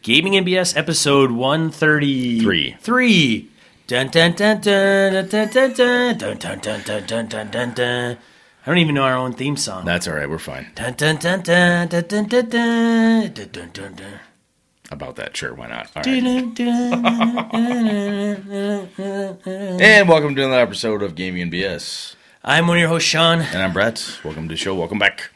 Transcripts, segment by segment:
Gaming NBS episode 133. Three. Dun dun dun dun dun dun dun dun dun dun dun dun dun dun dun. I don't even know our own theme song. That's all right. We're fine. Dun dun dun dun dun dun dun dun dun dun dun dun. About that, sure. Why not? All right. And welcome to another episode of Gaming NBS. I'm one of your hosts, Sean. And I'm Brett. Welcome to the show. Welcome back.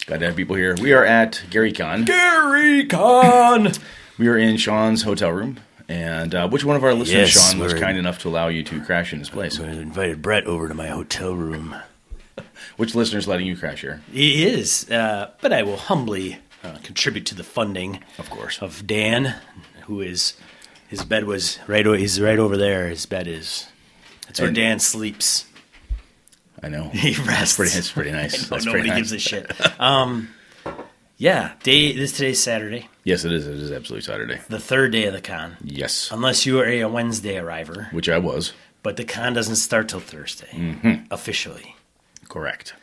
Glad to have people here. We are at GaryCon. GaryCon! We are in Sean's hotel room. And which one of our listeners, Yes, Sean, was kind enough to allow you to crash in his place? I invited Brett over to my hotel room. Which listener's letting you crash here? He is, but I will humbly contribute to the funding. Of course. Of Dan, who is, his bed was he's right over there. His bed is, that's where Dan sleeps. I know. He rests. It's pretty nice. That's Nobody pretty nice. gives a shit. Yeah, today's Saturday, Yes, it is. It is absolutely Saturday. the third day of the con. Yes. Unless you are a Wednesday arriver, Which I was. but the con doesn't start till Thursday, officially. Correct.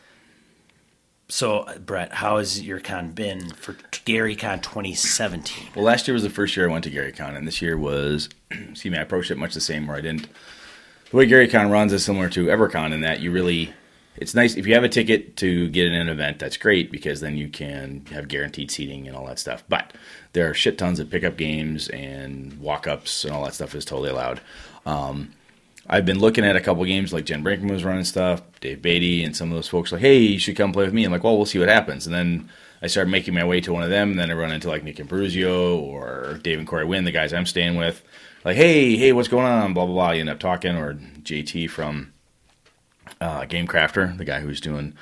So, Brett, how has your con been for GaryCon 2017? Well, last year was the first year I went to GaryCon, and this year was, I approached it much the same, where I didn't. The way GaryCon runs is similar to EverCon in that you really, it's nice if you have a ticket to get in an event, that's great because then you can have guaranteed seating and all that stuff. But there are shit tons of pickup games and walk-ups and all that stuff is totally allowed. I've been looking at a couple games, like Jen Brinkman was running stuff, Dave Beatty, and some of those folks like, hey, you should come play with me. I'm like, well, we'll see what happens. And then I started making my way to one of them, and then I run into like Nick Ambrosio or Dave and Corey Wynn, the guys I'm staying with. Like, hey, what's going on? Blah, blah, blah. You end up talking, or JT from Game Crafter, the guy who's doing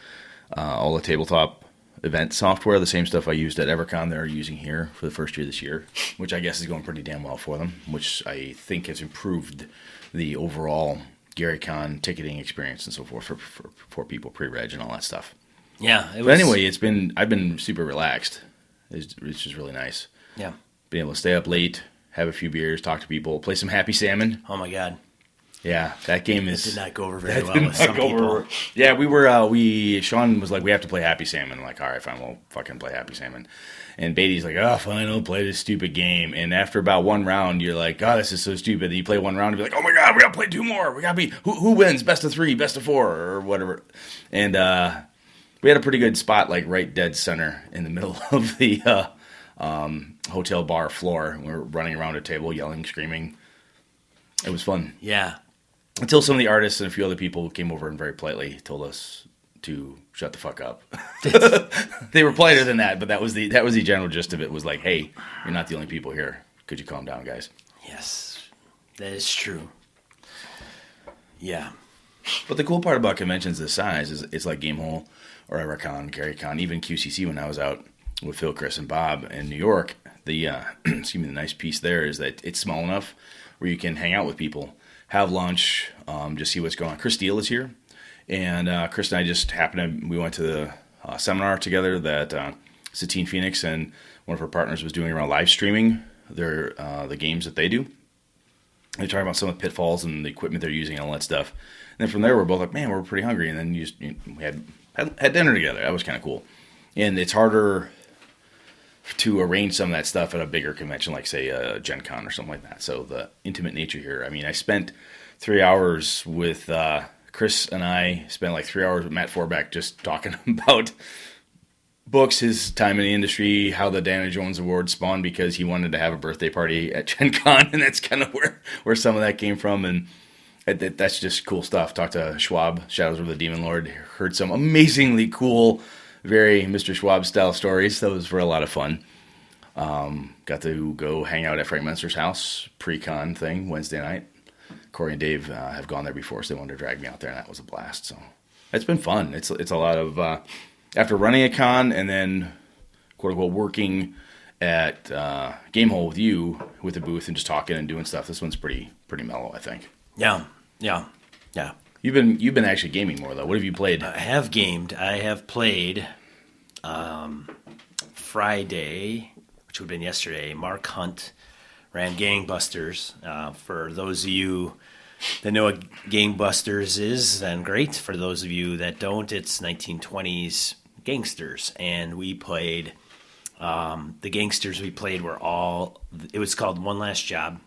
all the tabletop event software, the same stuff I used at EverCon they're using here for the first year this year, which I guess is going pretty damn well for them, which I think has improved the overall GaryCon ticketing experience and so forth for people pre-reg and all that stuff. Yeah. But anyway, I've been super relaxed. It's just really nice. Yeah. Being able to stay up late, have a few beers, talk to people, play some Happy Salmon. Oh, my God. Yeah, that game It did not go over very well with some people. Yeah, Sean was like, we have to play Happy Salmon. I'm like, all right, fine, we'll fucking play Happy Salmon. And Beatty's like, oh, fine, I'll play this stupid game. And after about one round, you're like, oh, this is so stupid. Then you play one round and be like, oh my God, we gotta play two more. We gotta be, who wins? Best of three, best of four, or whatever. And we had a pretty good spot, like right dead center in the middle of the hotel bar floor. We were running around a table, yelling, screaming. It was fun. Yeah. Until some of the artists and a few other people came over and very politely told us to shut the fuck up. They were politer than that, but that was the general gist of it. Was like, hey, you're not the only people here. Could you calm down, guys? Yes. That is true. Yeah. But the cool part about conventions this size is it's like Gamehole or EverCon, GaryCon, even QCC when I was out with Phil, Chris, and Bob in New York. The the nice piece there is that it's small enough where you can hang out with people, have lunch, just see what's going on. Chris Steele is here, and Chris and I just we went to the seminar together that Satine Phoenix and one of her partners was doing around live streaming the games that they do. They're talking about some of the pitfalls and the equipment they're using and all that stuff. And then from there, we're both like, man, we're pretty hungry. And then we had dinner together. That was kind of cool. And it's harder to arrange some of that stuff at a bigger convention, like, say, Gen Con or something like that. So the intimate nature here. I mean, I spent 3 hours with Chris, and I spent like 3 hours with Matt Forbeck just talking about books, his time in the industry, how the Dana Jones Award spawned because he wanted to have a birthday party at Gen Con, and that's kind of where some of that came from. And that's just cool stuff. Talked to Schwab, Shadows of the Demon Lord, heard some amazingly cool, very Mr. Schwab style stories. Those were a lot of fun. Got to go hang out at Frank Menster's house, pre-con thing, Wednesday night. Corey and Dave have gone there before, so they wanted to drag me out there, and that was a blast. So it's been fun. It's a lot of, after running a con and then, quote-unquote, working at Gamehole with you, with the booth and just talking and doing stuff, this one's pretty mellow, I think. Yeah. You've been actually gaming more, though. What have you played? I have gamed. I have played Friday, which would have been yesterday. Mark Hunt ran Gangbusters. For those of you that know what Gangbusters is, then great. For those of you that don't, it's 1920s gangsters. And we played The gangsters we played were all, it was called One Last Job.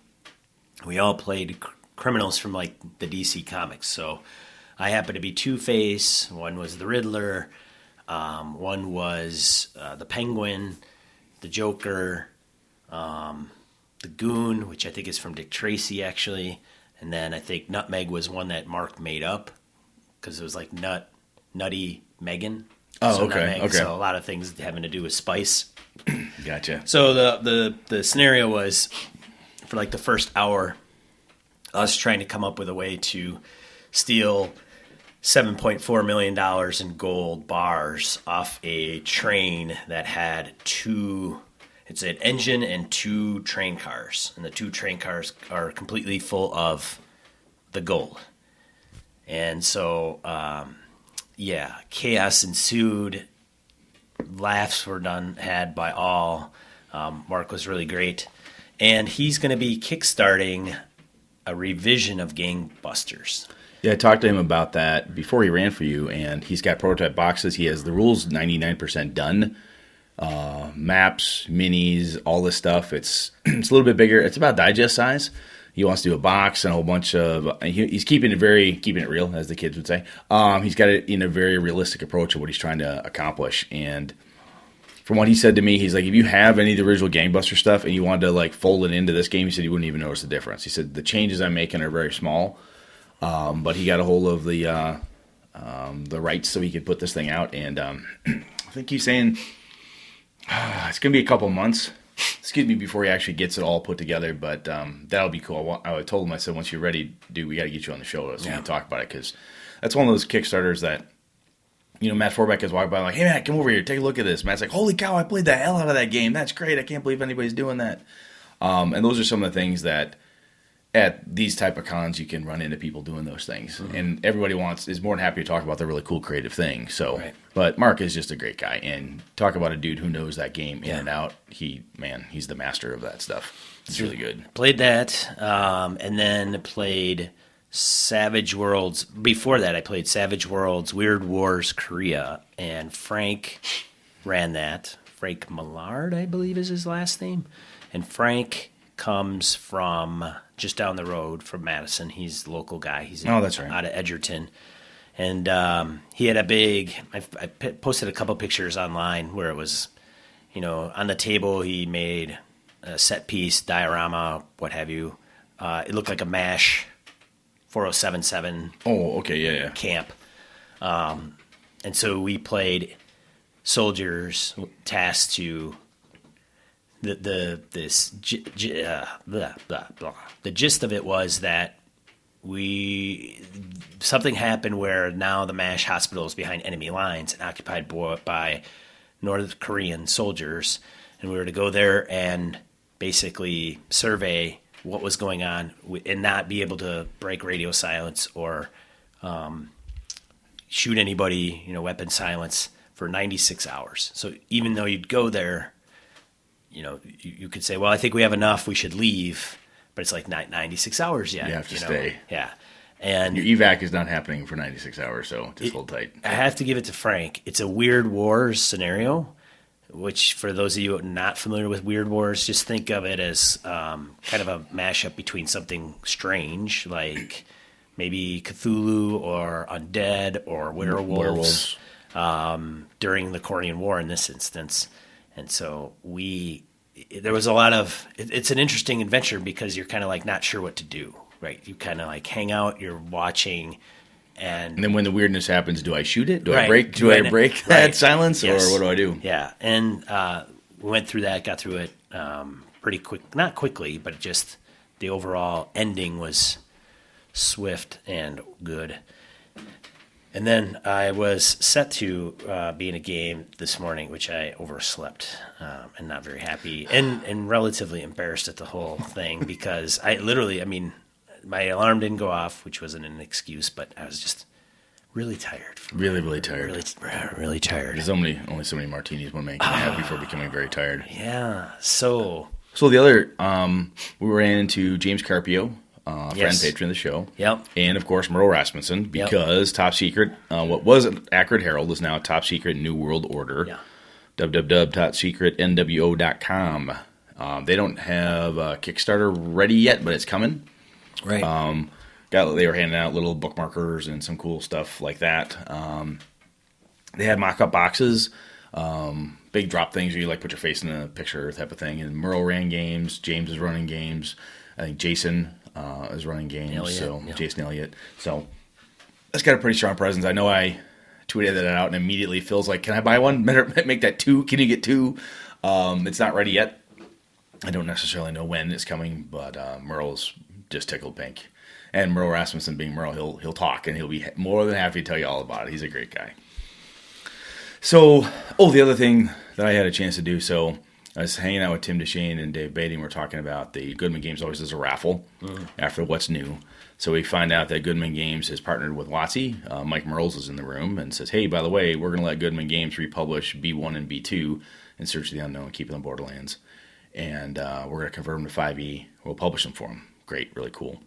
We all played criminals from like the DC comics. So I happened to be Two-Face. One was the Riddler. One was the Penguin, the Joker, the Goon, which I think is from Dick Tracy, actually. And then I think Nutmeg was one that Mark made up because it was like Nutty Megan. Oh, so okay. Nutmeg, Okay. So a lot of things having to do with spice. Gotcha. So the scenario was for like the first hour, us trying to come up with a way to steal $7.4 million in gold bars off a train that had it's an engine and 2 train cars. And the 2 train cars are completely full of the gold. And so, chaos ensued. Laughs were had by all. Mark was really great. And he's going to be kickstarting a revision of Gangbusters. Yeah, I talked to him about that before he ran for you, and he's got prototype boxes. He has the rules 99% done. Maps, minis, all this stuff. It's a little bit bigger. It's about digest size. He wants to do a box and a whole bunch of. He's keeping it real, as the kids would say. He's got it in a very realistic approach of what he's trying to accomplish. And from what he said to me, he's like, if you have any of the original Gangbuster stuff and you wanted to like fold it into this game, he said you wouldn't even notice the difference. He said the changes I'm making are very small, but he got a hold of the rights so he could put this thing out. And I think he's saying it's going to be a couple months. Excuse me, before he actually gets it all put together, but that'll be cool. I told him, I said, once you're ready, dude, we got to get you on the show so we can talk about it, because that's one of those Kickstarters that, Matt Forbeck is walking by like, hey, Matt, come over here, take a look at this. Matt's like, holy cow, I played the hell out of that game. That's great. I can't believe anybody's doing that. And those are some of the things that at these type of cons you can run into people doing those things. Mm-hmm. And everybody is more than happy to talk about the really cool creative thing. So, right. But Mark is just a great guy, and talk about a dude who knows that game in and out. He's the master of that stuff. It's really good. Played that, and then played Savage Worlds. Before that, I played Savage Worlds, Weird Wars, Korea, and Frank ran that. Frank Millard, I believe, is his last name. And Frank comes from just down the road from Madison. He's the local guy. He's that's right. Out of Edgerton. And he had a big, I posted a couple pictures online where it was, on the table he made a set piece, diorama, what have you. It looked like a MASH 4077 camp. And so we played soldiers tasked to the gist of it was that something happened where now the MASH hospital is behind enemy lines and occupied by North Korean soldiers, and we were to go there and basically survey what was going on and not be able to break radio silence or shoot anybody, weapon silence for 96 hours. So even though you'd go there, you could say, well, I think we have enough, we should leave. But it's like not 96 hours yet. You have to stay. Yeah. And your evac is not happening for 96 hours, so just hold tight. I have to give it to Frank. It's a Weird Wars scenario, which for those of you not familiar with Weird Wars, just think of it as kind of a mashup between something strange, like maybe Cthulhu or undead or werewolves. During the Korean War in this instance. And so there was a lot of, it's an interesting adventure because you're kind of like not sure what to do, right? You kind of like hang out, you're watching, and then when the weirdness happens, do I shoot it? Do right. I break that silence, yes. or what do I do? Yeah, and we went through that, got through it pretty quick, not quickly, but just the overall ending was swift and good. And then I was set to be in a game this morning, which I overslept and not very happy and relatively embarrassed at the whole thing because my alarm didn't go off, which wasn't an excuse, but I was just really tired. Really tired. Really tired. There's only so many martinis one man can have before becoming very tired. Yeah. So the other, we ran into James Carpio. Friend, patron of the show. Yep. And, of course, Merle Rasmussen, because Top Secret, what was Acrid Herald is now Top Secret New World Order. www.secretnwo.com. They don't have a Kickstarter ready yet, but it's coming. Right. They were handing out little bookmarkers and some cool stuff like that. They had mock-up boxes, big drop things where you like put your face in a picture type of thing. And Merle ran games. James is running games. I think Jason is running games. Elliott, yeah. Jason Elliott. So that's got a pretty strong presence. I know I tweeted that out and immediately Phil's like, "Can I buy one? Make that 2. Can you get 2?" It's not ready yet. I don't necessarily know when it's coming, but Merle's just tickled pink. And Merle Rasmussen, being Merle, he'll talk and he'll be more than happy to tell you all about it. He's a great guy. So, the other thing that I had a chance to do, so I was hanging out with Tim DeShane and Dave Beatty, and we're talking about the Goodman Games always does a raffle after What's New. So we find out that Goodman Games has partnered with WotC. Mike Merles is in the room and says, "Hey, by the way, we're going to let Goodman Games republish B1 and B2 in Search of the Unknown, Keeping the Borderlands. And we're going to convert them to 5e. We'll publish them for them." Great, really cool.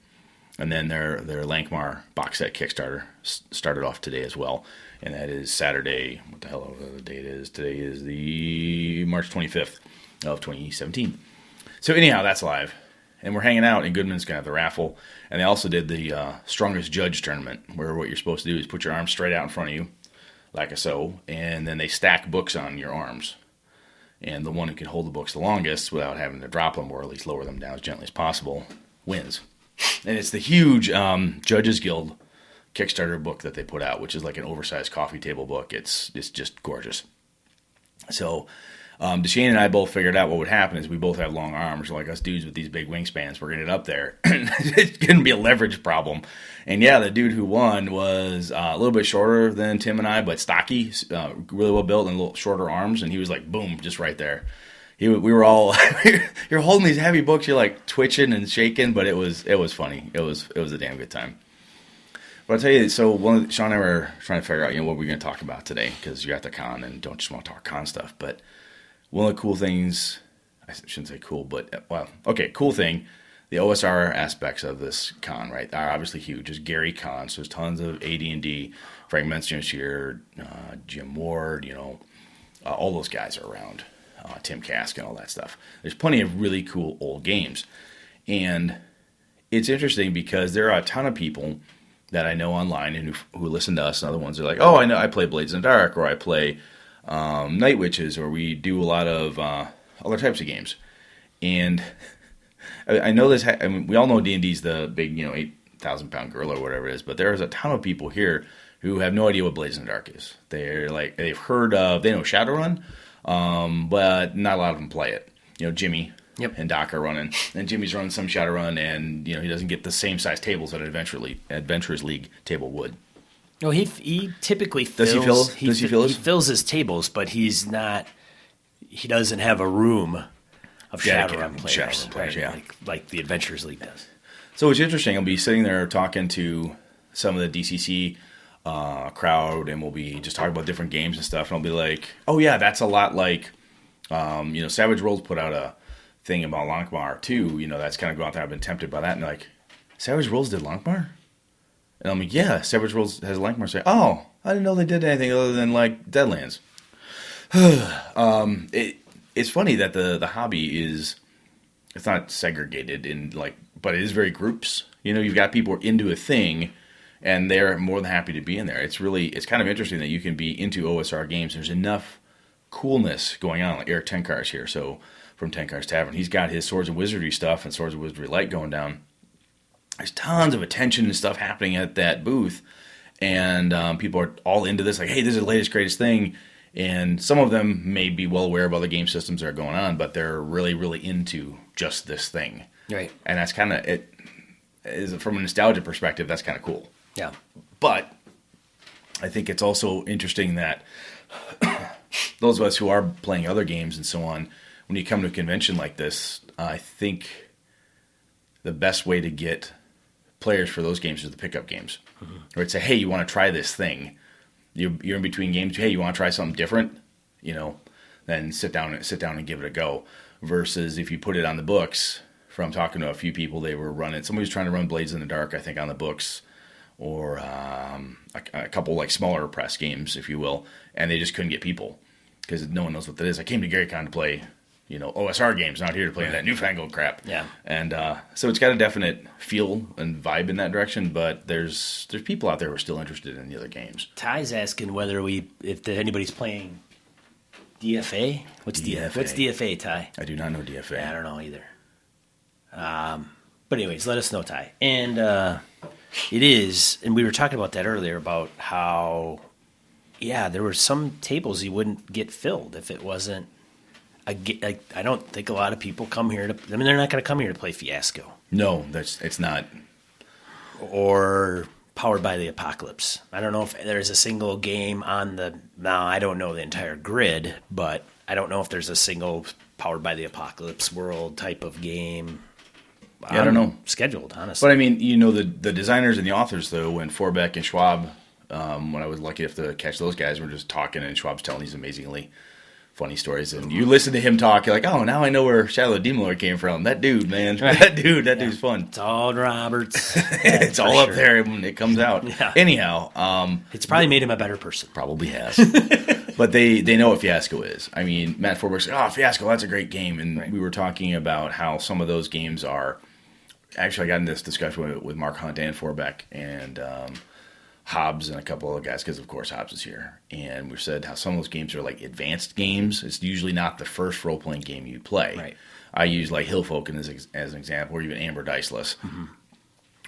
And then their Lankmar box set Kickstarter started off today as well. And that is Saturday. What the hell the date is? Today is the March 25th of 2017. So anyhow, that's live. And we're hanging out, and Goodman's going to have the raffle. And they also did the Strongest Judge tournament, where what you're supposed to do is put your arms straight out in front of you, like a so, and then they stack books on your arms. And the one who can hold the books the longest without having to drop them, or at least lower them down as gently as possible, wins. And it's the huge Judges Guild Kickstarter book that they put out, which is like an oversized coffee table book. It's just gorgeous. So DeShane and I both figured out what would happen is we both have long arms, like us dudes with these big wingspans. We're going to get up there. It's going to be a leverage problem. And yeah, the dude who won was a little bit shorter than Tim and I, but stocky, really well built, and a little shorter arms. And he was like, boom, just right there. We were all you're holding these heavy books, you're like twitching and shaking, but it was funny. It was a damn good time. But I'll tell you, so Sean and I were trying to figure out, what we're going to talk about today, because you're at the con and don't just want to talk con stuff. But one of the cool things, I shouldn't say cool, but cool thing, the OSR aspects of this con, right, are obviously huge. There's Gary Con, so there's tons of AD&D. Frank Mention's here, Jim Ward, all those guys are around. Tim Kask and all that stuff. There's plenty of really cool old games. And it's interesting because there are a ton of people that I know online and who listen to us, and other ones are like, "Oh, I know, I play Blades in the Dark, or I play Night Witches, or we do a lot of other types of games." And I know this, we all know D&D's the big, 8,000-pound gorilla or whatever it is, but there's a ton of people here who have no idea what Blades in the Dark is. They're like, they know Shadowrun, but not a lot of them play it. Jimmy and Doc are running, and Jimmy's running some Shadowrun, and he doesn't get the same size tables that an Adventurers League table would. No, he typically fills. Does he fill his? He fills his tables, but he's not. He doesn't have a room of Shadowrun players, right? Yeah, like the Adventurers League does. So it's interesting. I'll be sitting there talking to some of the DCC crowd, and we'll be just talking about different games and stuff, and I'll be like, "Oh yeah, that's a lot like, Savage Worlds put out a thing about Lankmar too. That's kind of going out there. I've been tempted by that." And they're like, "Savage Worlds did Lankmar?" And I'm like, "Yeah, Savage Worlds has Lankmar." Say, "Oh, I didn't know they did anything other than like Deadlands." It's funny that the hobby it's not segregated but it is very groups. You've got people into a thing, and they're more than happy to be in there. It's kind of interesting that you can be into OSR games. There's enough coolness going on. Like Eric Tenkar's here, so from Tenkar's Tavern, he's got his Swords and Wizardry stuff and Swords and Wizardry Light going down. There's tons of attention and stuff happening at that booth, and people are all into this. Like, hey, this is the latest, greatest thing. And some of them may be well aware of other game systems that are going on, but they're really, really into just this thing. Right. And that's kind of it. From a nostalgia perspective, that's kind of cool. Yeah. But I think it's also interesting that those of us who are playing other games and so on, when you come to a convention like this, I think the best way to get players for those games is the pickup games. Mm-hmm. Or say, hey, you want to try this thing? You're in between games. Hey, you want to try something different? Then sit down and give it a go. Versus if you put it on the books. From talking to a few people, they were running. Somebody was trying to run Blades in the Dark, I think, on the books, or a couple like smaller press games, if you will, and they just couldn't get people. because no one knows what that is. I came to GaryCon to play, OSR games, not here to play that newfangled crap. Yeah. And so it's got a definite feel and vibe in that direction, but there's people out there who are still interested in the other games. Ty's asking if anybody's playing DFA. What's DFA? What's DFA, Ty? I do not know DFA. Yeah, I don't know either. But anyways, let us know, Ty. And it is, and we were talking about that earlier about how, there were some tables you wouldn't get filled if it wasn't. I don't think a lot of people come here to. I mean, they're not going to come here to play Fiasco. No, it's not. Or Powered by the Apocalypse. I don't know if there's a single game on the. Now, I don't know the entire grid, but I don't know if there's a single Powered by the Apocalypse world type of game. Yeah, I don't know. Scheduled, honestly. But I mean, the designers and the authors, though, when Forbeck and Schwab, when I was lucky enough to catch those guys, were just talking, and Schwab's telling these amazingly funny stories, and you listen to him talk, you're like, oh, now I know where Shadow the Demon Lord came from. That dude, man, that dude's fun. It's all Roberts. It's all up there when it comes out. Yeah. Anyhow, it's probably made him a better person. Probably has. But they know what Fiasco is. I mean, Matt Forbeck said, oh, Fiasco, that's a great game, and we were talking about how some of those games are. Actually, I got in this discussion with Mark Hunt and Forbeck and Hobbs and a couple other guys, because of course Hobbs is here, and we said how some of those games are like advanced games. It's usually not the first role-playing game you play. Right. I use like Hillfolk as an example, or even Amber Diceless,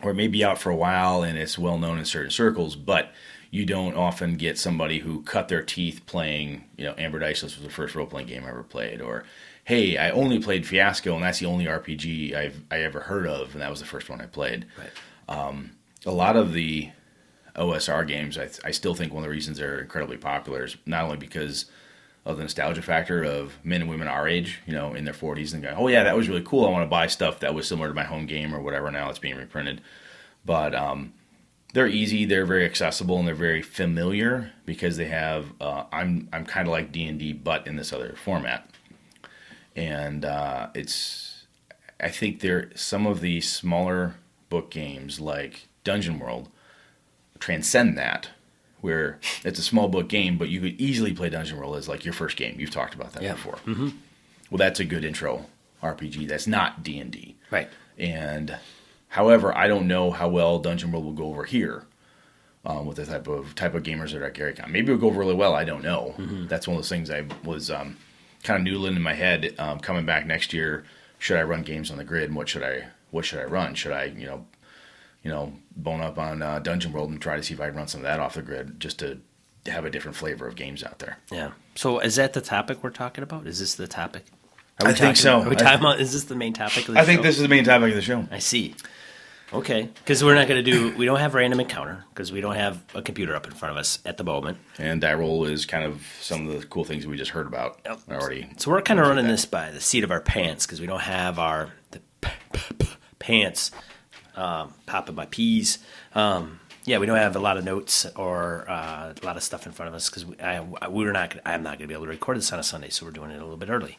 or it may be out for a while and it's well known in certain circles, but you don't often get somebody who cut their teeth playing. Amber Diceless was the first role-playing game I ever played, or hey, I only played Fiasco and that's the only RPG I ever heard of, and that was the first one I played. Right. A lot of the OSR games, I still think one of the reasons they're incredibly popular is not only because of the nostalgia factor of men and women our age, in their 40s, and going, oh yeah, that was really cool. I want to buy stuff that was similar to my home game or whatever. Now it's being reprinted, but they're easy, they're very accessible, and they're very familiar because they have. I'm kind of like D&D, but in this other format, and I think some of the smaller book games like Dungeon World transcend that, where it's a small book game, but you could easily play Dungeon World as like your first game. You've talked about that before. Mm-hmm. Well, that's a good intro RPG. That's not D&D. Right. And however, I don't know how well Dungeon World will go over here with the type of gamers that are at GaryCon. Maybe it'll go over really well. I don't know. Mm-hmm. That's one of those things I was kind of noodling in my head coming back next year. Should I run games on the grid, and what should I run? Should I bone up on Dungeon World and try to see if I can run some of that off the grid, just to have a different flavor of games out there. Yeah. So is that the topic we're talking about? Is this the topic? I think so. Are we talking about, is this the main topic of the show? I think this is the main topic of the show. I see. Okay. Because we're not going to we don't have random encounter, because we don't have a computer up in front of us at the moment. And die roll is kind of some of the cool things that we just heard about already. So we're kind of running this by the seat of our pants, because we don't have the pants popping my peas. We don't have a lot of notes or a lot of stuff in front of us, because I'm not going to be able to record this on a Sunday, so we're doing it a little bit early,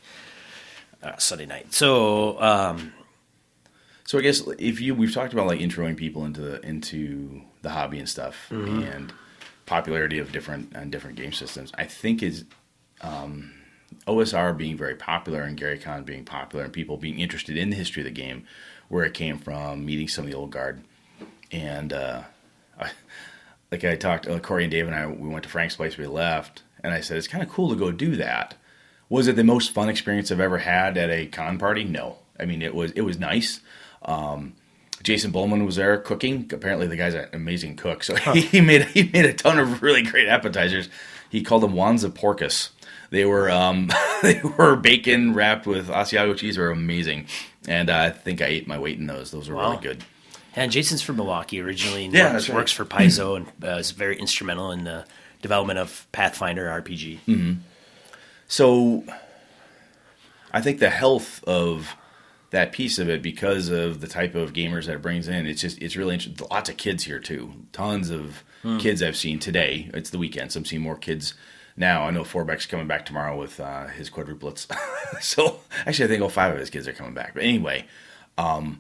Sunday night. So I guess we've talked about like introing people into the hobby and stuff, mm-hmm. and popularity of different game systems. I think is OSR being very popular and GaryCon being popular and people being interested in the history of the game, where it came from, meeting some of the old guard. And I talked, Corey and Dave and we went to Frank's place, we left, and I said, it's kind of cool to go do that. Was it the most fun experience I've ever had at a con party? No. I mean, it was nice. Jason Bowman was there cooking. Apparently the guy's an amazing cook, so he made a ton of really great appetizers. He called them Wanza Porcus. They were bacon wrapped with Asiago cheese. They were amazing. And I think I ate my weight in those. Those were really good. And Jason's from Milwaukee originally. And works for Paizo and is very instrumental in the development of Pathfinder RPG. Mm-hmm. So I think the health of that piece of it, because of the type of gamers that it brings in, it's really interesting. Lots of kids here too. Tons of kids I've seen today. It's the weekend, so I'm seeing more kids now. I know Forbeck's coming back tomorrow with his quadruplets. So actually, I think all 5 of his kids are coming back. But anyway, I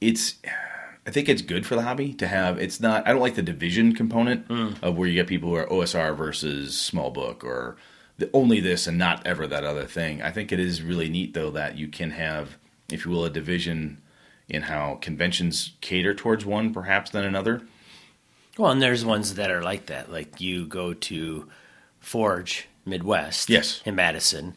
think it's good for the hobby to have. It's not. I don't like the division component of where you get people who are OSR versus small book, or only this and not ever that other thing. I think it is really neat, though, that you can have, if you will, a division in how conventions cater towards one perhaps than another. Well, and there's ones that are like that. Like you go to Forge Midwest Yes. in Madison,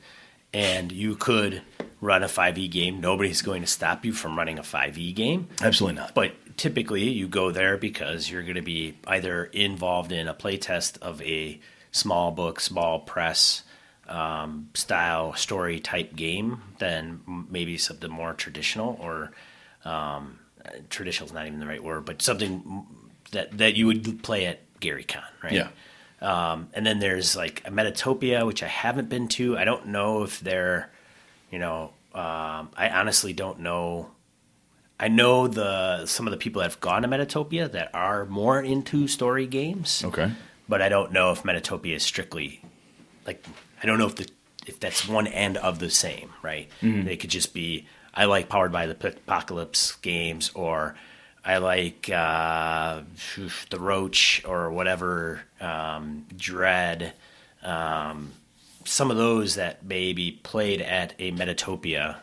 and you could run a 5e game. Nobody's going to stop you from running a 5e game. Absolutely not. But typically you go there because you're going to be either involved in a play test of a small book, small press style story type game than maybe something more traditional, or traditional is not even the right word, but something that you would play at GaryCon, right? Yeah. And then there's like a Metatopia, which I haven't been to. I don't know if they're, I honestly don't know. I know some of the people that have gone to Metatopia that are more into story games. Okay. But I don't know if Metatopia is strictly like, I don't know if that's one end of the same, right? Mm-hmm. They could just be, I like Powered by the Apocalypse games, or I like the Roach or whatever, Dread. Some of those that maybe played at a Metatopia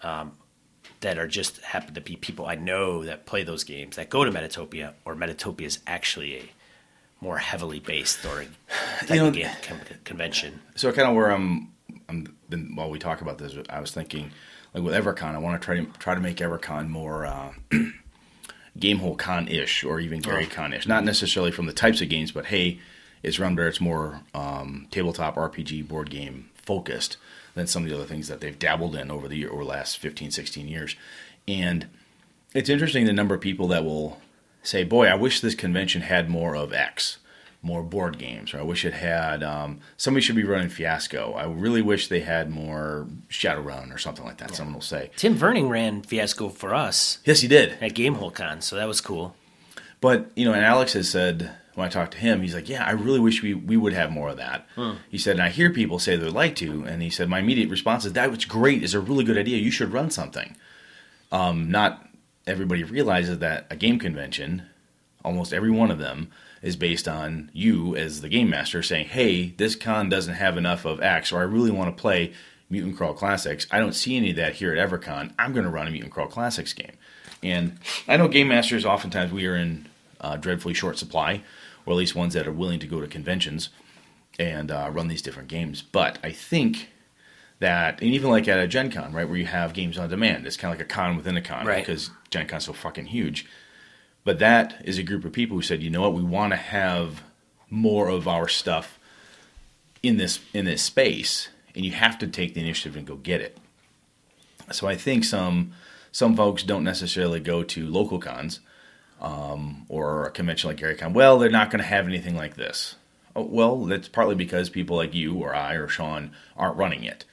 that are just happen to be people I know that play those games that go to Metatopia, or Metatopia is actually a more heavily based story type of game convention. So kind of where while we talk about this, I was thinking, like with EverCon, I want to try to make EverCon more Gamehole Con-ish, or even Gary Con-ish. Not necessarily from the types of games, but hey, it's run better. It's more tabletop RPG board game focused than some of the other things that they've dabbled in over the last 15, 16 years. And it's interesting the number of people that will say, boy, I wish this convention had more of X, more board games, or I wish it had, somebody should be running Fiasco. I really wish they had more Shadowrun or something like that, yeah. Someone will say. Tim Verning ran Fiasco for us. Yes, he did. At Gamehole Con, so that was cool. But, and Alex has said, when I talked to him, he's like, yeah, I really wish we would have more of that. He said, and I hear people say they'd like to, and he said, my immediate response is, that was great, it's a really good idea, you should run something. Not everybody realizes that a game convention, almost every one of them, is based on you as the game master saying, hey, this con doesn't have enough of X, or I really want to play Mutant Crawl Classics. I don't see any of that here at EverCon. I'm going to run a Mutant Crawl Classics game. And I know game masters, oftentimes we are in dreadfully short supply, or at least ones that are willing to go to conventions and run these different games. But I think that, and even like at a Gen Con, right, where you have games on demand, it's kind of like a con within a con, right, because Gen Con's so fucking huge. But that is a group of people who said, you know what, we want to have more of our stuff in this space, and you have to take the initiative and go get it. So I think some folks don't necessarily go to local cons or a convention like GaryCon. Well, they're not going to have anything like this. Oh, well, that's partly because people like you or I or Sean aren't running it.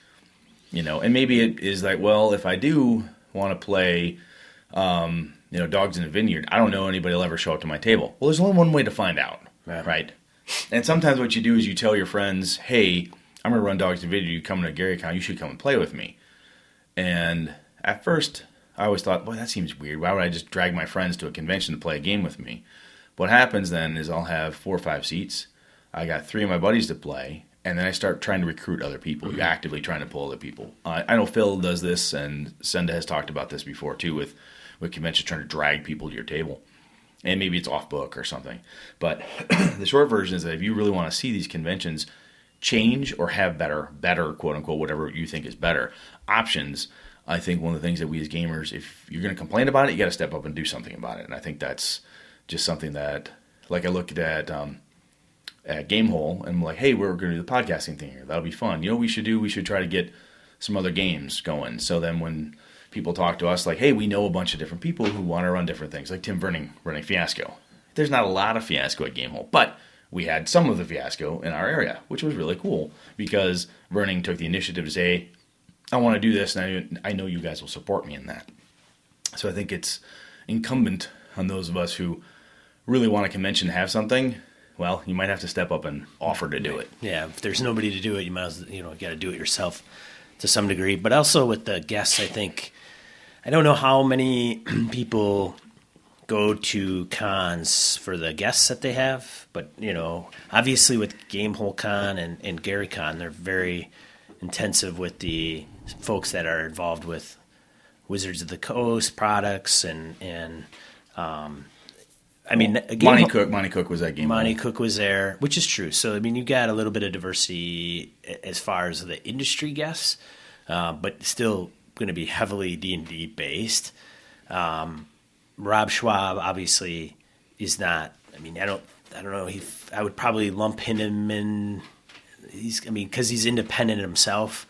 And maybe it is like, well, if I do want to play Dogs in the Vineyard, I don't know anybody will ever show up to my table. Well, there's only one way to find out, right? And sometimes what you do is you tell your friends, hey, I'm going to run Dogs in the Vineyard, you come to GaryCon, you should come and play with me. And at first, I always thought, boy, that seems weird. Why would I just drag my friends to a convention to play a game with me? What happens then is I'll have 4 or 5 seats. I got 3 of my buddies to play, and then I start trying to recruit other people, actively trying to pull other people. I know Phil does this, and Senda has talked about this before, too, with conventions trying to drag people to your table. And maybe it's off book or something. But the short version is that if you really want to see these conventions change or have better, quote unquote, whatever you think is better, options, I think one of the things that we as gamers, if you're going to complain about it, you got to step up and do something about it. And I think that's just something that, like I looked at Gamehole, and I'm like, hey, we're going to do the podcasting thing here. That'll be fun. You know what we should do? We should try to get some other games going. So then when people talk to us like, hey, we know a bunch of different people who want to run different things, like Tim Verning running Fiasco. There's not a lot of Fiasco at Gamehole, but we had some of the Fiasco in our area, which was really cool because Verning took the initiative to say, I want to do this, and I know you guys will support me in that. So I think it's incumbent on those of us who really want a convention to have something. Well, you might have to step up and offer to do it. Yeah, if there's nobody to do it, you might as well, you got to do it yourself to some degree. But also with the guests, I think, I don't know how many people go to cons for the guests that they have, but obviously with Gamehole Con and Gary Con, they're very intensive with the folks that are involved with Wizards of the Coast products and Monty Cook was at Gamehole. Monty Cook was there, which is true. So you got a little bit of diversity as far as the industry guests, but still going to be heavily D&D based. Rob Schwab obviously is not. I don't know. I would probably lump him in. Because he's independent himself,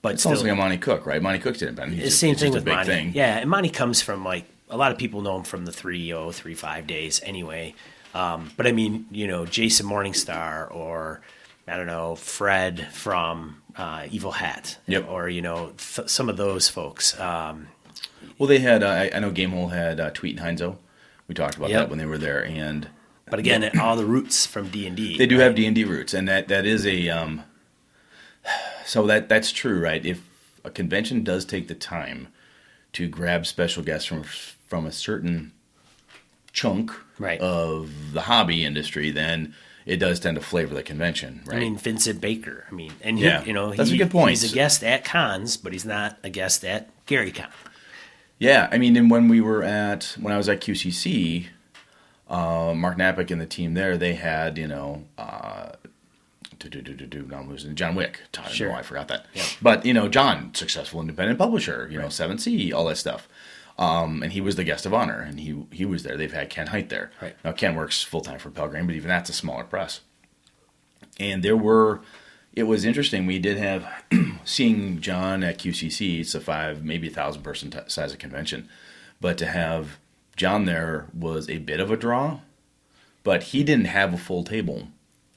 but it's still, almost like a Monty Cook, right? Monty Cook's independent. The same thing with a big Monty. Thing. Yeah, and Monty comes from a lot of people know him from the 3.0, 3.5 days anyway. But Jason Morningstar or I don't know Fred from Evil Hat, yep. or some of those folks. Well, they had. I know Gamehole had Tweet and Heinzo. We talked about that when they were there, and but again, all the roots from D&D. They do have D&D roots, and that is a. So that's true, right? If a convention does take the time to grab special guests from a certain chunk of the hobby industry, then it does tend to flavor the convention, right? Vincent Baker. That's a good point. He's a guest at cons, but he's not a guest at Gary Con. Yeah, and when I was at QCC, Mark Napick and the team there, they had now I'm losing John Wick. Sure. I forgot that. Yeah. But John, successful independent publisher, 7C, all that stuff. And he was the guest of honor, and he was there. They've had Ken Hite there. Right. Now Ken works full time for Pelgrane, but even that's a smaller press. And it was interesting. We did have seeing John at QCC. It's a 5, maybe 1,000 person size of convention, but to have John there was a bit of a draw. But he didn't have a full table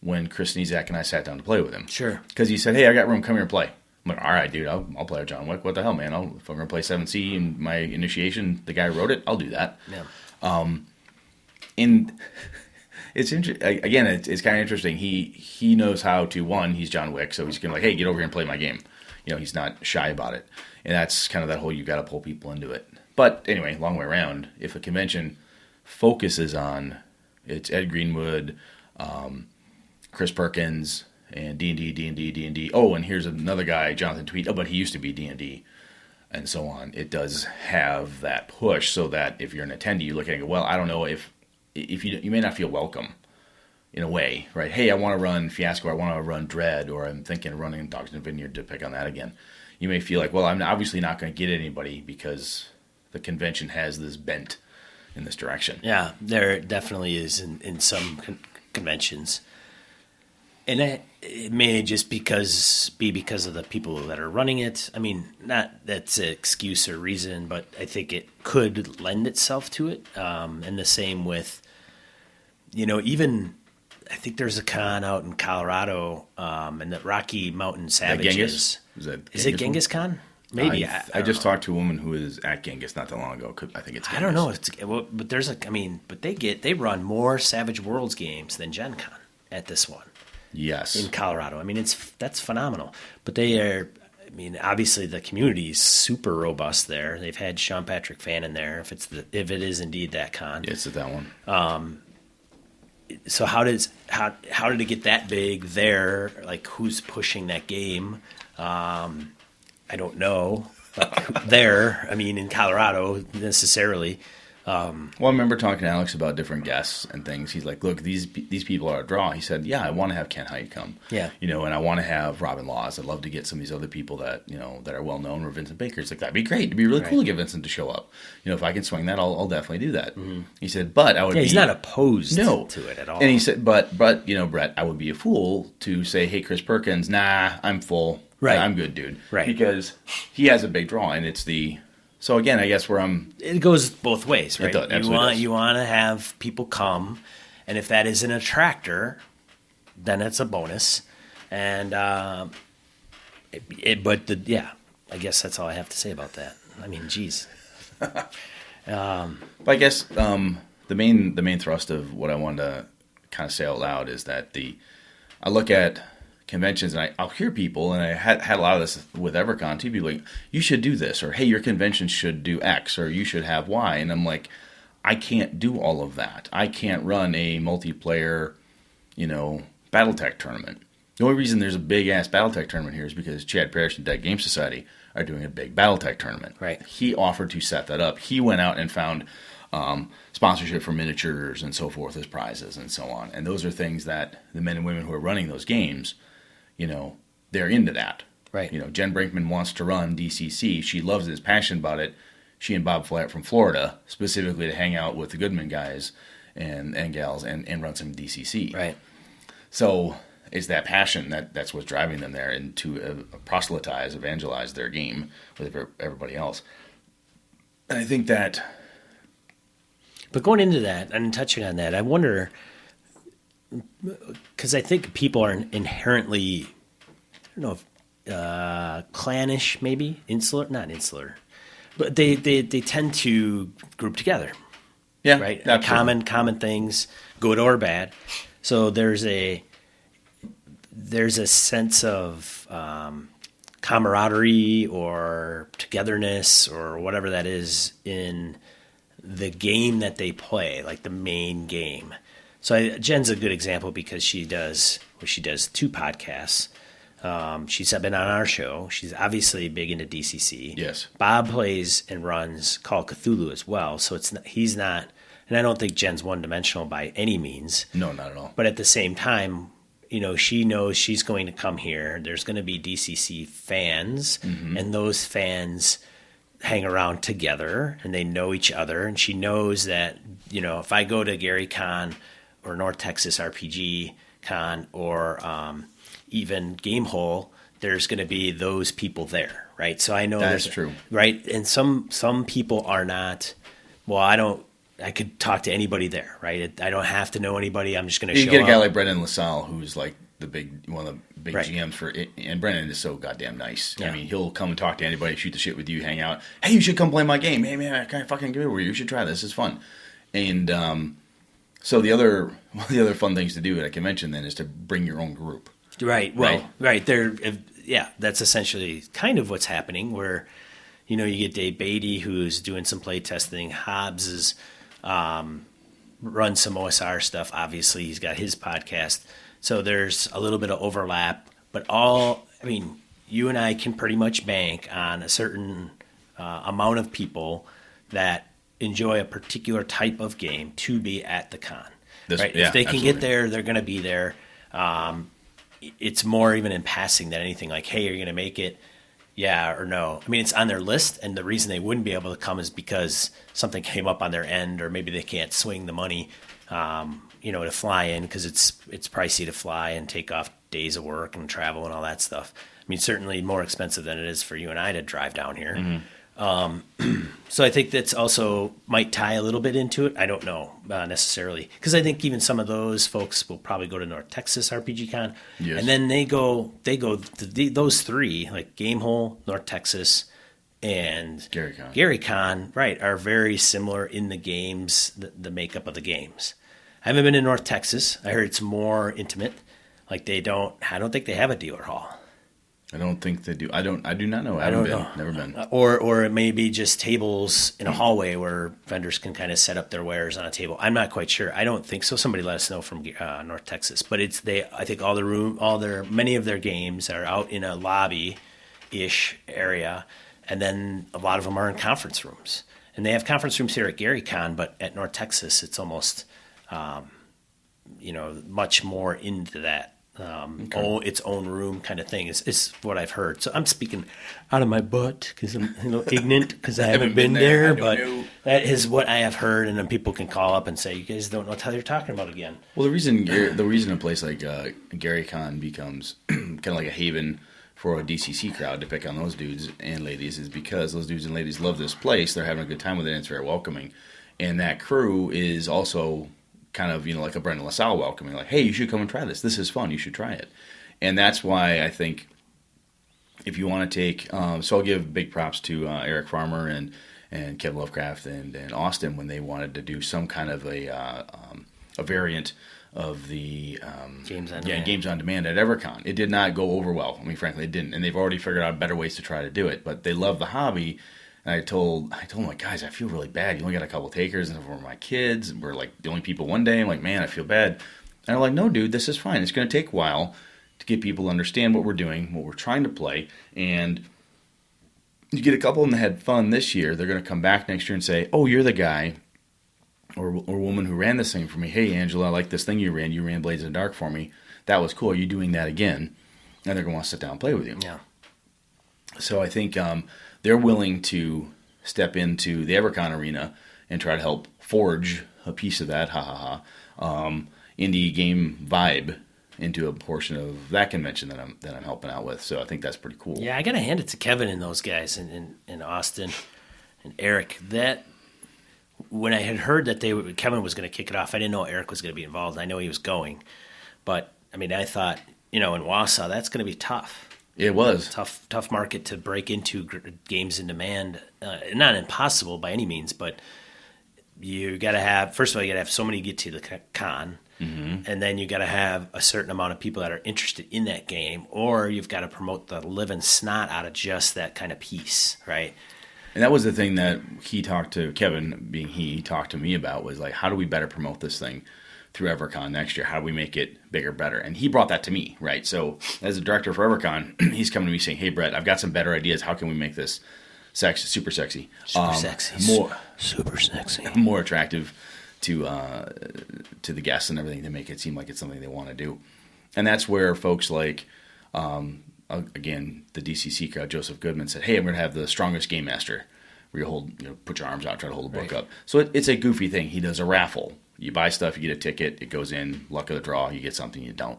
when Chris Nizak and I sat down to play with him. Sure. Because he said, "Hey, I got room. Come here and play." I'm like, "All right, dude. I'll play with John Wick. What the hell, man? If I'm gonna play 7C in my initiation, the guy who wrote it, I'll do that." Yeah. And it's again, it's kind of interesting. He knows how to. One, he's John Wick, so he's gonna hey, get over here and play my game. He's not shy about it, and that's kind of that whole you got to pull people into it. But anyway, long way around. If a convention focuses on it's Ed Greenwood, Chris Perkins, and D&D. Oh, and here's another guy, Jonathan Tweet. Oh, but he used to be D&D, and so on. It does have that push so that if you're an attendee, you look at it and go, well, I don't know if you may not feel welcome in a way, right? Hey, I want to run Fiasco, I want to run Dread, or I'm thinking of running Dogs in the Vineyard to pick on that again. You may feel like, well, I'm obviously not going to get anybody because the convention has this bent in this direction. Yeah, there definitely is in some conventions. And it may just be because of the people that are running it. Not that's an excuse or reason, but I think it could lend itself to it. And the same with, even I think there's a con out in Colorado, and the Rocky Mountain Savages. Is it Genghis Con? Maybe. I just talked to a woman who is at Genghis not that long ago. I think it's Genghis. I don't know. But there's but they run more Savage Worlds games than Gen Con at this one. Yes. In Colorado. That's phenomenal. But they are, obviously the community is super robust there. They've had Sean Patrick Fannin there, if it is indeed that con. Yeah, it's that one. So how did it get that big there? Like, who's pushing that game? I don't know. There, in Colorado necessarily. Well, I remember talking to Alex about different guests and things. He's like, "Look, these people are a draw." He said, "Yeah, I want to have Ken Hite come. Yeah, and I want to have Robin Laws. I'd love to get some of these other people that that are well known, or Vincent Baker. It's like that'd be great. It'd be really cool to get Vincent to show up. If I can swing that, I'll definitely do that." Mm-hmm. He said, "But I would." Yeah, he's not opposed to it at all. And he said, "But Brett, I would be a fool to say, hey, Chris Perkins, nah, I'm full. Right, I'm good, dude. Right, because he has a big draw, and it's the." So again, I guess it goes both ways, right? You want to have people come, and if that is an attractor, then it's a bonus. And I guess that's all I have to say about that. Geez. But I guess the main thrust of what I wanted to kind of say out loud is that I look at conventions and I'll hear people, and I had a lot of this with EverCon too, people like, you should do this, or hey, your convention should do X, or you should have Y, and I'm like, I can't do all of that. I can't run a multiplayer, BattleTech tournament. The only reason there's a big-ass BattleTech tournament here is because Chad Parrish and Dead Game Society are doing a big BattleTech tournament. Right. He offered to set that up. He went out and found sponsorship for miniatures and so forth as prizes and so on. And those are things that the men and women who are running those games, they're into that. Right. Jen Brinkman wants to run DCC. She loves it, is passionate about it. She and Bob Flatt from Florida, specifically to hang out with the Goodman guys and gals and run some DCC. Right. So it's that passion that's what's driving them there, and to proselytize, evangelize their game with everybody else. And I think that... But going into that and touching on that, I wonder, because I think people are inherently, I don't know if clannish, maybe not insular, but they tend to group together. Yeah, right. Absolutely. Common things, good or bad. So there's a sense of camaraderie or togetherness or whatever that is in the game that they play, like the main game. So Jen's a good example because she does 2 podcasts. She's been on our show. She's obviously big into DCC. Yes. Bob plays and runs Call of Cthulhu as well. So he's not, and I don't think Jen's one-dimensional by any means. No, not at all. But at the same time, she knows she's going to come here. There's going to be DCC fans, and those fans hang around together, and they know each other. And she knows that, if I go to Gary Con or North Texas RPG Con or even Gamehole, there's going to be those people there, right? So I know that's true, right? And some people are not. Well, I could talk to anybody there, right? I don't have to know anybody. I'm just going to show up. You get a guy like Brendan LaSalle, who's like one of the big right. GMs for it, and Brendan is so goddamn nice. Yeah. I mean, he'll come and talk to anybody, shoot the shit with you, hang out. Hey, you should come play my game. Hey, man, I can't fucking give it over you. You should try this. It's fun. And so one of the other fun things to do that I can mention then is to bring your own group. Right. Well, right. That's essentially kind of what's happening where, you get Dave Beatty who's doing some play testing. Hobbs is runs some OSR stuff. Obviously, he's got his podcast. So there's a little bit of overlap. But you and I can pretty much bank on a certain amount of people that enjoy a particular type of game to be at the con. Right? Yeah, if they can absolutely. get there, they're going to be there. It's more even in passing than anything like, hey, are you going to make it? Yeah or no. It's on their list, and the reason they wouldn't be able to come is because something came up on their end, or maybe they can't swing the money, to fly in because it's pricey to fly and take off days of work and travel and all that stuff. Certainly more expensive than it is for you and I to drive down here. So I think that's also might tie a little bit into it. I don't know necessarily, because I think even some of those folks will probably go to North Texas RPG Con, yes. and then they go to those 3 like Gamehole, North Texas, and Gary Con, right, are very similar in the games, the makeup of the games. I haven't been to North Texas. I heard it's more intimate. Like I don't think they have a dealer hall. I don't think they do. I do not know. I haven't been. Never been. Or it may be just tables in a hallway where vendors can kind of set up their wares on a table. I'm not quite sure. I don't think so. Somebody let us know from North Texas. But I think many of their games are out in a lobby-ish area, and then a lot of them are in conference rooms. And they have conference rooms here at Gary Con, but at North Texas, it's almost, much more into that. Its own room kind of thing is what I've heard. So I'm speaking out of my butt because I'm ignorant because I haven't been there, but that is what I have heard. And then people can call up and say, you guys don't know what the hell you're talking about again. Well, the reason a place like Gary Con becomes kind of like a haven for a DCC crowd to pick on those dudes and ladies is because those dudes and ladies love this place. They're having a good time with it, and it's very welcoming. And that crew is also kind of, like a Brendan LaSalle welcoming, like, hey, you should come and try this. This is fun. You should try it. And that's why I think if you want to take, so I'll give big props to Eric Farmer and Kevin Lovecraft and Austin when they wanted to do some kind of a variant of the Games on Demand. Games on Demand at EverCon. It did not go over well. Frankly, it didn't. And they've already figured out better ways to try to do it. But they love the hobby. And I told them, like, guys, I feel really bad. You only got a couple takers, and for my kids, we're like the only people one day. I'm like, man, I feel bad. And they're like, no, dude, this is fine. It's going to take a while to get people to understand what we're doing, what we're trying to play, and you get a couple of them that had fun this year. They're going to come back next year and say, oh, you're the guy or woman who ran this thing for me. Hey, Angela, I like this thing you ran. You ran Blades in the Dark for me. That was cool. Are you doing that again? And they're going to want to sit down and play with you. Yeah. So I think they're willing to step into the EverCon arena and try to help forge a piece of that, indie game vibe into a portion of that convention that I'm helping out with. So I think that's pretty cool. Yeah, I gotta hand it to Kevin and those guys and Austin and Eric. That when I had heard that Kevin was going to kick it off, I didn't know Eric was going to be involved. I know he was going, but I mean, I thought in Wausau that's going to be tough. It was tough market to break into games in demand. Not impossible by any means, but you got to have, first of all, you got to have so many get to the con. Mm-hmm. And then you got to have a certain amount of people that are interested in that game, or you've got to promote the living snot out of just that kind of piece, right? And that was the thing that Kevin talked to me about, was like, how do we better promote this thing through EverCon next year? How do we make it bigger, better? And he brought that to me, right? So as a director for EverCon, he's coming to me saying, hey, Brett, I've got some better ideas. How can we make this super sexy? Super sexy. More attractive to the guests and everything, to make it seem like it's something they want to do. And that's where folks like, again, the DCC crowd, Joseph Goodman, said, hey, I'm going to have the strongest game master, where you put your arms out, try to hold the book up. So it's a goofy thing. He does a raffle. You buy stuff, you get a ticket, it goes in, luck of the draw, you get something, you don't.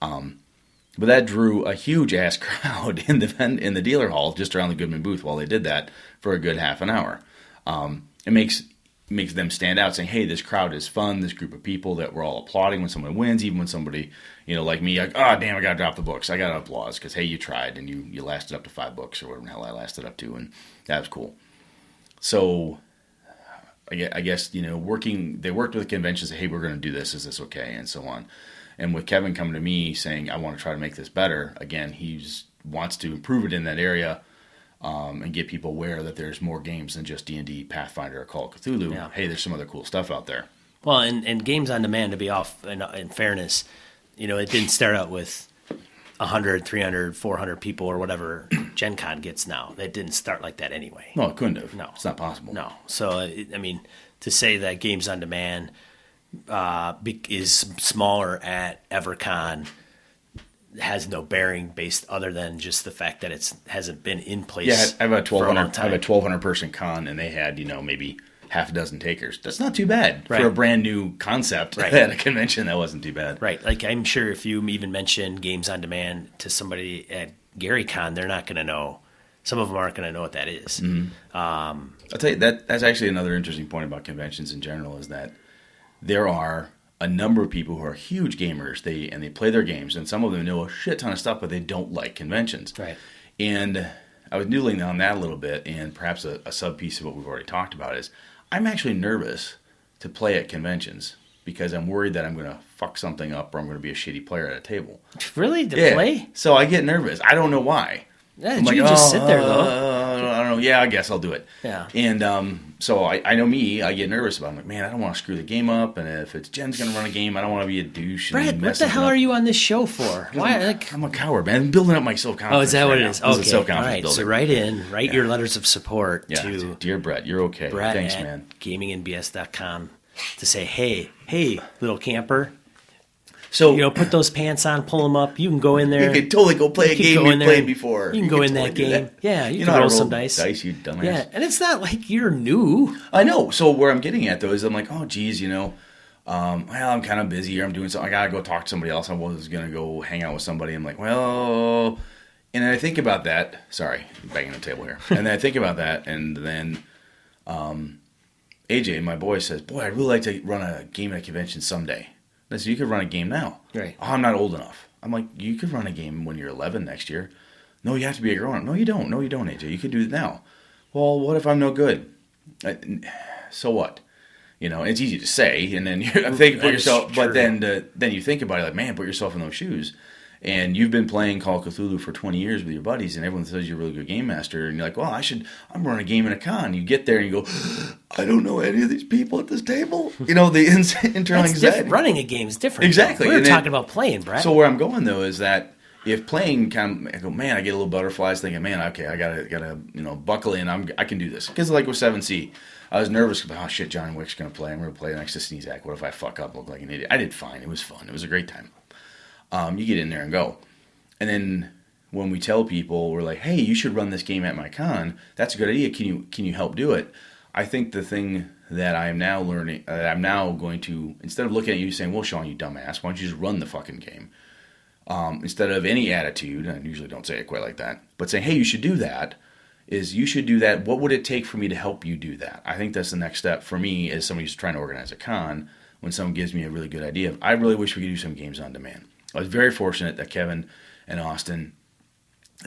But that drew a huge ass crowd in the dealer hall just around the Goodman booth while they did that for a good half an hour. It makes them stand out, saying, hey, this crowd is fun, this group of people that we're all applauding when someone wins, even when somebody, like me, like, oh, damn, I got to drop the books. I got to applause because, hey, you tried, and you lasted up to 5 books or whatever the hell I lasted up to, and that was cool. So I guess, they worked with the convention, say, hey, we're going to do this. Is this okay? And so on. And with Kevin coming to me saying, I want to try to make this better, again, he wants to improve it in that area. And get people aware that there's more games than just D&D, Pathfinder, or Call of Cthulhu. Yeah. Hey, there's some other cool stuff out there. Well, and games on demand, to be off, in fairness, it didn't start out with 100, 300, 400 people or whatever Gen Con gets now. It didn't start like that anyway. No, it couldn't have. No. It's not possible. No. So, to say that games on demand is smaller at EverCon has no bearing based other than just the fact that it hasn't been in place. Yeah, I have a 1,200 person con, and they had maybe half a dozen takers. That's not too bad right. for a brand new concept at a convention. That wasn't too bad. Right. Like, I'm sure if you even mention games on demand to somebody at GaryCon, they're not going to know. Some of them aren't going to know what that is. Mm-hmm. I'll tell you, that's actually another interesting point about conventions in general, is that there are a number of people who are huge gamers. They play their games, and some of them know a shit ton of stuff, but they don't like conventions. Right. And I was noodling on that a little bit, and perhaps a sub piece of what we've already talked about is I'm actually nervous to play at conventions because I'm worried that I'm going to fuck something up, or I'm going to be a shitty player at a table. Really? To play? So I get nervous. I don't know why. Yeah, you can just sit there, though. I don't know. Yeah, I guess I'll do it. Yeah. And so I know me. I get nervous about it. I'm like, man, I don't want to screw the game up. And if it's Jen's going to run a game, I don't want to be a douche. Brad, what the hell are you on this show for? Why? I'm a coward, man. I'm building up my self-confidence. Oh, is that what it is? Okay. All right. So write your letters of support to Dear Brett, you're okay. Brett Thanks, at man. GamingNBS.com to say, hey, little camper. So put those pants on, pull them up. You can go in there. You could totally go play a game you played before. You can go in that game. Yeah, you can roll some dice. You dumbass. Yeah, and it's not like you're new. I know. So where I'm getting at, though, is I'm like, oh, geez, well, I'm kind of busy, or I'm doing something. I got to go talk to somebody else. I was going to go hang out with somebody. I'm like, well, and then I think about that. Sorry, banging the table here. And then I think about that, and then AJ, my boy, says, boy, I'd really like to run a game at a convention someday. I said, you could run a game now. Right. Oh, I'm not old enough. I'm like, you could run a game when you're 11 next year. No, you have to be a grown-up. No, you don't. No, you don't, AJ. You could do it now. Well, what if I'm no good? So what? It's easy to say, and then you think put yourself. But then you think about it, like, man, put yourself in those shoes. and you've been playing Call of Cthulhu for 20 years with your buddies, and everyone says you're a really good game master, and you're like, well, I'm running a game in a con. You get there and you go, I don't know any of these people at this table. You know, the internal anxiety. Running a game is different. Exactly. We were talking about playing, Brett. So where I'm going, though, is that if playing, I go, man, I get a little butterflies thinking, man, okay, I gotta buckle in. I can do this. Because like with 7C, I was nervous about, oh shit, John Wick's gonna play. I'm gonna play next to Sneezak. What if I fuck up, look like an idiot? I did fine. It was fun. It was a great time. You get in there and go, and then when we tell people, we're like, hey, you should run this game at my con. That's a good idea. Can you help do it? I think the thing that I am now learning, I'm now going to, instead of looking at you saying, well, Sean, you dumbass, why don't you just run the fucking game? Instead of any attitude, I usually don't say it quite like that, but saying, hey, you should do that, is you should do that. What would it take for me to help you do that? I think that's the next step for me as somebody who's trying to organize a con. When someone gives me a really good idea, I really wish we could do some games on demand. I was very fortunate that Kevin and Austin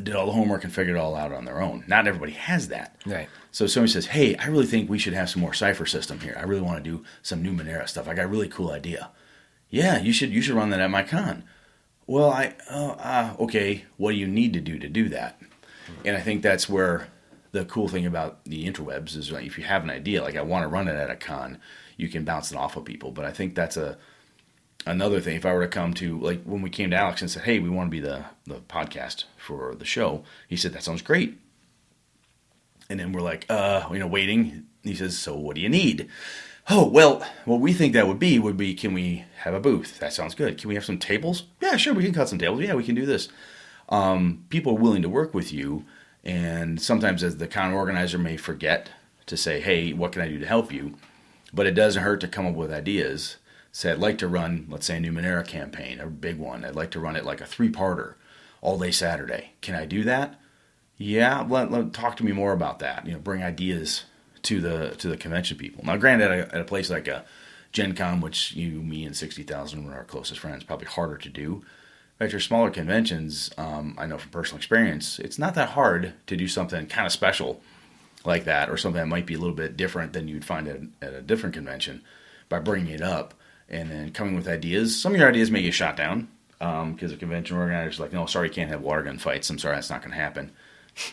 did all the homework and figured it all out on their own. Not everybody has that. Right. So if somebody says, hey, I really think we should have some more Cypher system here. I really want to do some Numenera stuff. I got a really cool idea. Yeah, you should run that at my con. Well, okay, what do you need to do that? And I think that's where the cool thing about the interwebs is, like, if you have an idea, like I want to run it at a con, you can bounce it off of people. But I think that's another thing. If I were to come to, like when we came to Alex and said, hey, we want to be the podcast for the show, he said, that sounds great. And then we're like, waiting. He says, so what do you need? Oh, well, what we think that would be, can we have a booth? That sounds good. Can we have some tables? Yeah, sure, we can cut some tables. Yeah, we can do this. People are willing to work with you, and sometimes as the con organizer may forget to say, hey, what can I do to help you? But it doesn't hurt to come up with ideas. Say, I'd like to run, let's say, a Numenera campaign, a big one. I'd like to run it like a 3-parter all day Saturday. Can I do that? Yeah, talk to me more about that. Bring ideas to the convention people. Now, granted, at a place like a Gen Con, which me, and 60,000 are our closest friends, probably harder to do. At your smaller conventions, I know from personal experience, it's not that hard to do something kind of special like that, or something that might be a little bit different than you'd find at a different convention, by bringing it up and then coming with ideas. Some of your ideas may get shot down because the convention organizer's like, no, sorry, you can't have water gun fights. I'm sorry, that's not going to happen.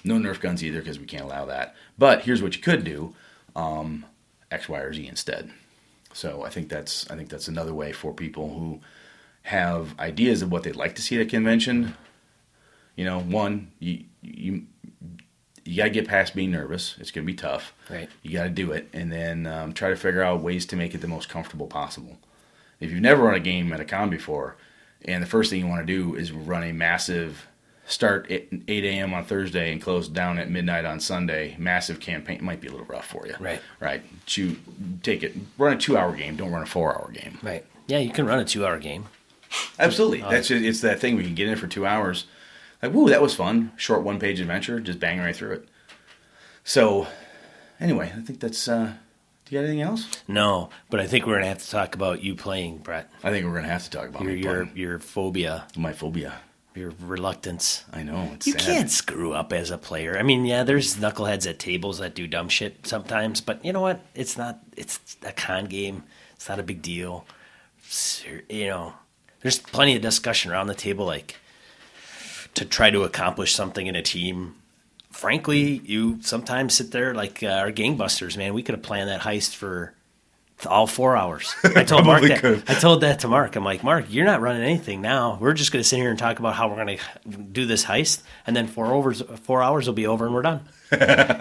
No Nerf guns either, because we can't allow that. But here's what you could do: X, Y, or Z instead. So I think that's another way for people who have ideas of what they'd like to see at a convention. One, you got to get past being nervous. It's going to be tough. Right. You got to do it, and then try to figure out ways to make it the most comfortable possible. If you've never run a game at a con before, and the first thing you want to do is run a massive start at 8 a.m. on Thursday and close down at midnight on Sunday, massive campaign, it might be a little rough for you. Right. Take it, run a 2-hour game, don't run a 4-hour game. Right. Yeah, you can run a 2-hour game. Absolutely. It's that thing where you can get in for 2 hours. Like, woo, that was fun. Short 1-page adventure, just bang right through it. So, anyway, I think that's, do you got anything else? No, but I think we're going to have to talk about you playing, Brett. I think we're going to have to talk about your phobia. My phobia. Your reluctance. I know. You can't screw up as a player. I mean, yeah, there's knuckleheads at tables that do dumb shit sometimes, but you know what? It's a con game. It's not a big deal. There's plenty of discussion around the table, like, to try to accomplish something in a team. Frankly, you sometimes sit there like our gangbusters, man. We could have planned that heist for all 4 hours. I told Mark that. I told that to Mark. I'm like, Mark, you're not running anything now. We're just going to sit here and talk about how we're going to do this heist, and then 4 hours will be over and we're done.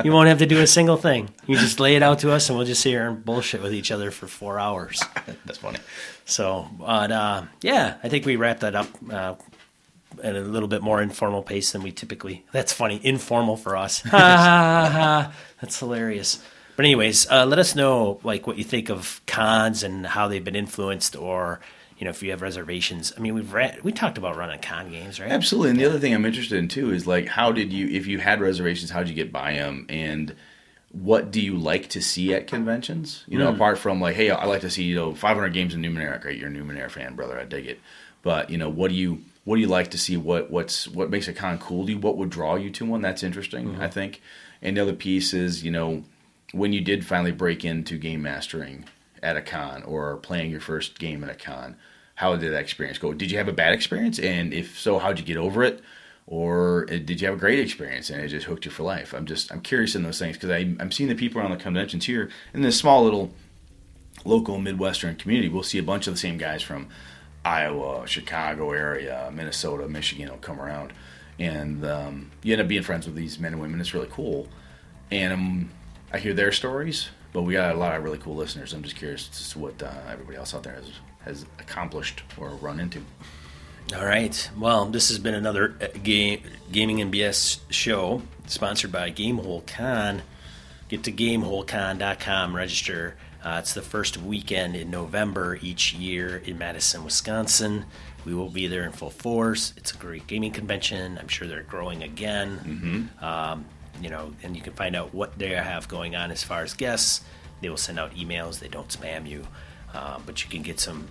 You won't have to do a single thing. You just lay it out to us, and we'll just sit here and bullshit with each other for 4 hours. That's funny. So, but yeah, I think we wrapped that up at a little bit more informal pace than we typically. That's funny, informal for us. That's hilarious. But anyways, let us know like what you think of cons and how they've been influenced, or if you have reservations. I mean, we talked about running con games, right? Absolutely. And the other thing I'm interested in too is like, how did you, if you had reservations, how did you get by them, and what do you like to see at conventions? Apart from like, hey, I like to see 500 games in Numenera. Great, you're a Numenera fan, brother. I dig it. But what do you like to see? What makes a con cool to you? What would draw you to one? That's interesting, I think. And the other piece is when you did finally break into game mastering at a con or playing your first game at a con, how did that experience go? Did you have a bad experience? And if so, how'd you get over it? Or did you have a great experience and it just hooked you for life? I'm curious in those things because I'm seeing the people around the conventions here in this small little local Midwestern community. We'll see a bunch of the same guys from Iowa, Chicago area, Minnesota, Michigan will come around. And you end up being friends with these men and women. It's really cool. And I hear their stories, but we got a lot of really cool listeners. I'm just curious as to what everybody else out there has accomplished or run into. All right. Well, this has been another Gaming and BS show sponsored by Gamehole Con. Get to GameholeCon.com, register. It's the first weekend in November each year in Madison, Wisconsin. We will be there in full force. It's a great gaming convention. I'm sure they're growing again. Mm-hmm. And you can find out what they have going on as far as guests. They will send out emails. They don't spam you. But you can get some...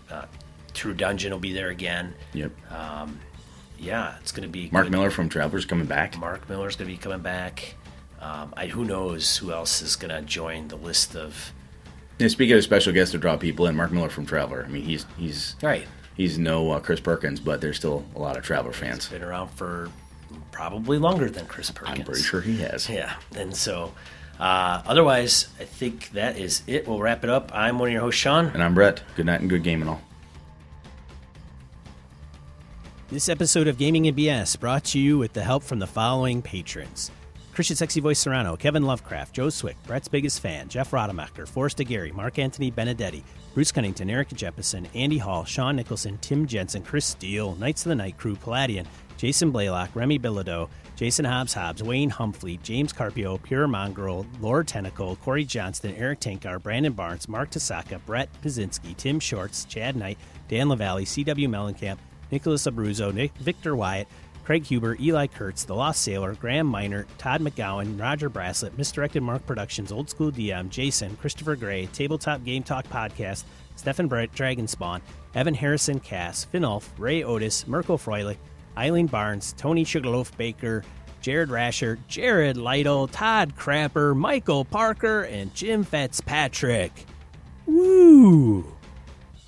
True Dungeon will be there again. Yep. It's going to be... Mark Miller from Travelers coming back. Mark Miller's going to be coming back. Who knows who else is going to join the list of... Yeah, speaking of special guests to draw people in, Mark Miller from Traveler. I mean, he's right. He's no Chris Perkins, but there's still a lot of Traveler fans. He's been around for probably longer than Chris Perkins. I'm pretty sure he has. Yeah, and so... otherwise, I think that is it. We'll wrap it up. I'm one of your hosts, Sean. And I'm Brett. Good night and good game and all. This episode of Gaming and BS brought to you with the help from the following patrons. Christian Sexy Voice Serrano, Kevin Lovecraft, Joe Swick, Brett's Biggest Fan, Jeff Rademacher, Forrest Aguirre, Mark Anthony Benedetti, Bruce Cunnington, Eric Jeppesen, Andy Hall, Sean Nicholson, Tim Jensen, Chris Steele, Knights of the Night Crew, Palladian, Jason Blaylock, Remy Bilodeau, Jason Hobbs, Wayne Humphrey, James Carpio, Pure Mongrel, Lord Tentacle, Corey Johnston, Eric Tankar, Brandon Barnes, Mark Tasaka, Brett Pazinski, Tim Shorts, Chad Knight, Dan LaValle, C.W. Mellencamp, Nicholas Abruzzo, Victor Wyatt, Craig Huber, Eli Kurtz, The Lost Sailor, Graham Miner, Todd McGowan, Roger Braslett, Misdirected Mark Productions, Old School DM, Jason, Christopher Gray, Tabletop Game Talk Podcast, Stephen Brett, Dragonspawn, Evan Harrison Cass, Finolf, Ray Otis, Mirko Froelich, Eileen Barnes, Tony Sugarloaf Baker, Jared Rasher, Jared Lytle, Todd Crapper, Michael Parker, and Jim Fitzpatrick. Woo!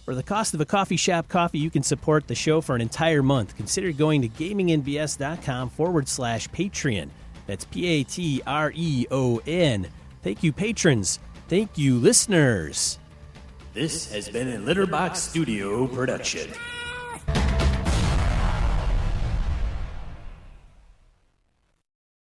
For the cost of a coffee shop coffee, you can support the show for an entire month. Consider going to gamingandbs.com/Patreon. That's Patreon. Thank you, patrons. Thank you, listeners. This has been a Litterbox Studio production.